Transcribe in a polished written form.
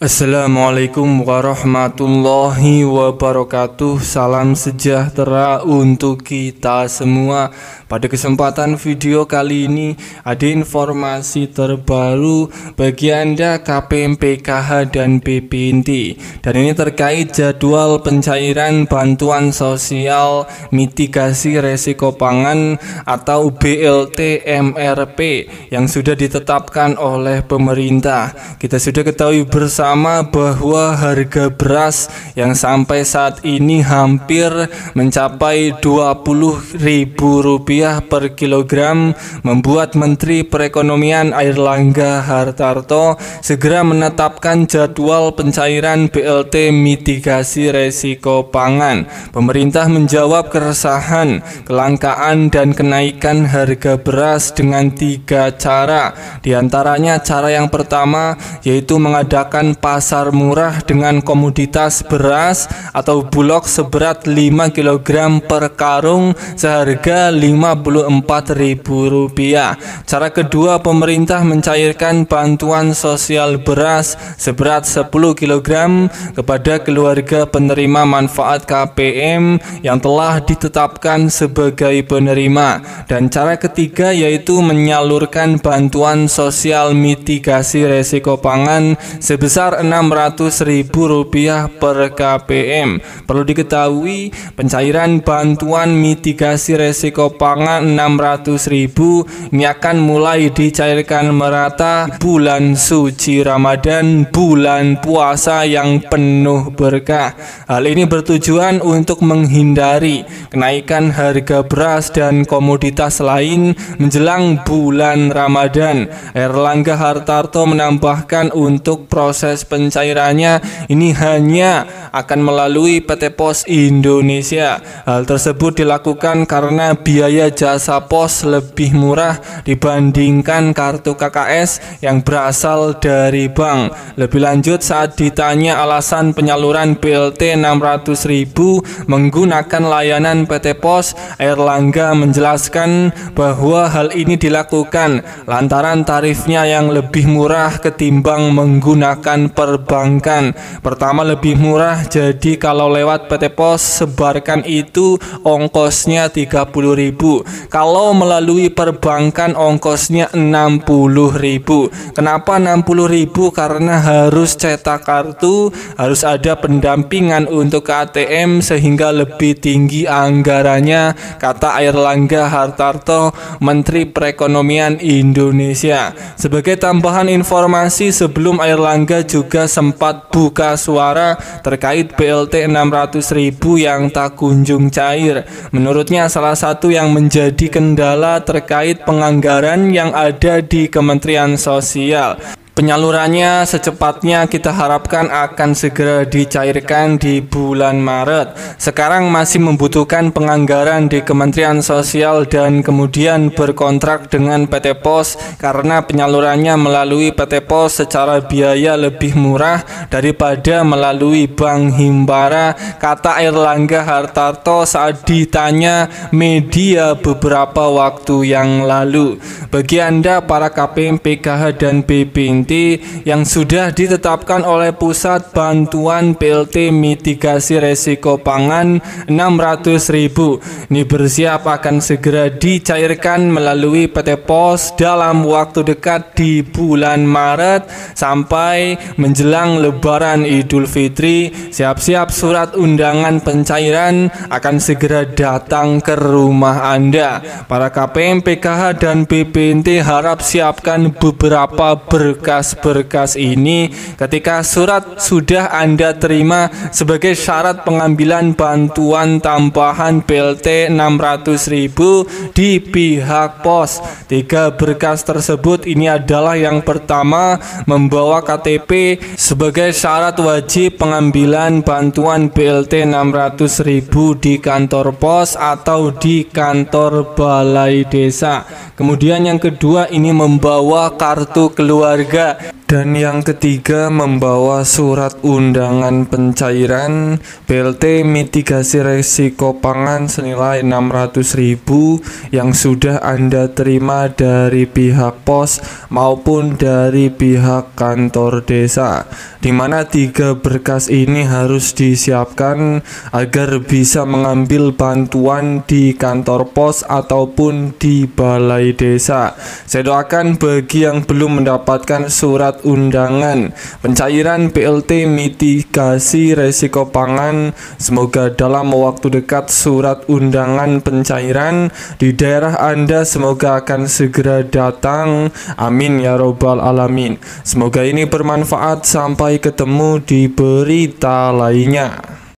Assalamualaikum warahmatullahi wabarakatuh. Salam sejahtera untuk kita semua. Pada kesempatan video kali ini ada informasi terbaru bagi Anda KPM PKH dan BPNT. Dan ini terkait jadwal pencairan bantuan sosial mitigasi resiko pangan atau BLT MRP yang sudah ditetapkan oleh pemerintah. Kita sudah ketahui bersama bahwa harga beras yang sampai saat ini hampir mencapai Rp20.000 per kilogram membuat Menteri Perekonomian Airlangga Hartarto segera menetapkan jadwal pencairan BLT mitigasi resiko pangan. Pemerintah menjawab keresahan, kelangkaan dan kenaikan harga beras dengan 3 cara. Di antaranya cara yang pertama yaitu mengadakan pasar murah dengan komoditas beras atau bulog seberat 5 kg per karung seharga Rp54.000. Cara kedua, pemerintah mencairkan bantuan sosial beras seberat 10 kg kepada keluarga penerima manfaat KPM yang telah ditetapkan sebagai penerima. Dan cara ketiga yaitu menyalurkan bantuan sosial mitigasi resiko pangan sebesar Rp600.000 per KPM. Perlu diketahui, pencairan bantuan mitigasi resiko pangan Rp600.000 ini akan mulai dicairkan merata bulan suci Ramadan, bulan puasa yang penuh berkah. Hal ini bertujuan untuk menghindari kenaikan harga beras dan komoditas lain menjelang bulan Ramadan. Airlangga Hartarto menambahkan untuk proses pencairannya ini hanya akan melalui PT Pos Indonesia. Hal tersebut dilakukan karena biaya jasa pos lebih murah dibandingkan kartu KKS yang berasal dari bank. Lebih lanjut, saat ditanya alasan penyaluran BLT Rp600.000 menggunakan layanan PT Pos, Airlangga menjelaskan bahwa hal ini dilakukan lantaran tarifnya yang lebih murah ketimbang menggunakan perbankan. Pertama, lebih murah, jadi kalau lewat PT Pos sebarkan itu ongkosnya Rp30.000. Kalau melalui perbankan ongkosnya Rp60.000. Kenapa Rp60.000? Karena harus cetak kartu, harus ada pendampingan untuk ATM sehingga lebih tinggi anggarannya, kata Airlangga Hartarto, Menteri Perekonomian Indonesia. Sebagai tambahan informasi, sebelum Airlangga juga sempat buka suara terkait BLT Rp600.000 yang tak kunjung cair. Menurutnya salah satu yang menjadi kendala terkait penganggaran yang ada di Kementerian Sosial. Penyalurannya secepatnya kita harapkan akan segera dicairkan di bulan Maret. Sekarang masih membutuhkan penganggaran di Kementerian Sosial dan kemudian berkontrak dengan PT Pos karena penyalurannya melalui PT Pos secara biaya lebih murah daripada melalui Bank Himbara, kata Airlangga Hartarto saat ditanya media beberapa waktu yang lalu. Bagi Anda para KPM PKH dan BPNT yang sudah ditetapkan oleh pusat bantuan BLT mitigasi resiko pangan Rp600.000 ini bersiap akan segera dicairkan melalui PT Pos dalam waktu dekat di bulan Maret sampai menjelang Lebaran Idul Fitri. Siap-siap surat undangan pencairan akan segera datang ke rumah Anda. Para KPM PKH dan BPNT harap siapkan beberapa berkas ini ketika surat sudah Anda terima sebagai syarat pengambilan bantuan tambahan BLT Rp600.000 di pihak pos. 3 berkas tersebut ini adalah yang pertama, membawa KTP sebagai syarat wajib pengambilan bantuan BLT Rp600.000 di kantor pos atau di kantor balai desa. Kemudian yang kedua ini membawa kartu keluarga. Dan yang ketiga, membawa surat undangan pencairan BLT mitigasi resiko pangan senilai 600.000 yang sudah Anda terima dari pihak pos maupun dari pihak kantor desa, di mana 3 berkas ini harus disiapkan agar bisa mengambil bantuan di kantor pos ataupun di balai desa. Saya doakan bagi yang belum mendapatkan surat undangan pencairan BLT mitigasi resiko pangan, semoga dalam waktu dekat surat undangan pencairan di daerah Anda semoga akan segera datang. Amin ya robbal alamin. Semoga ini bermanfaat. Sampai ketemu di berita lainnya.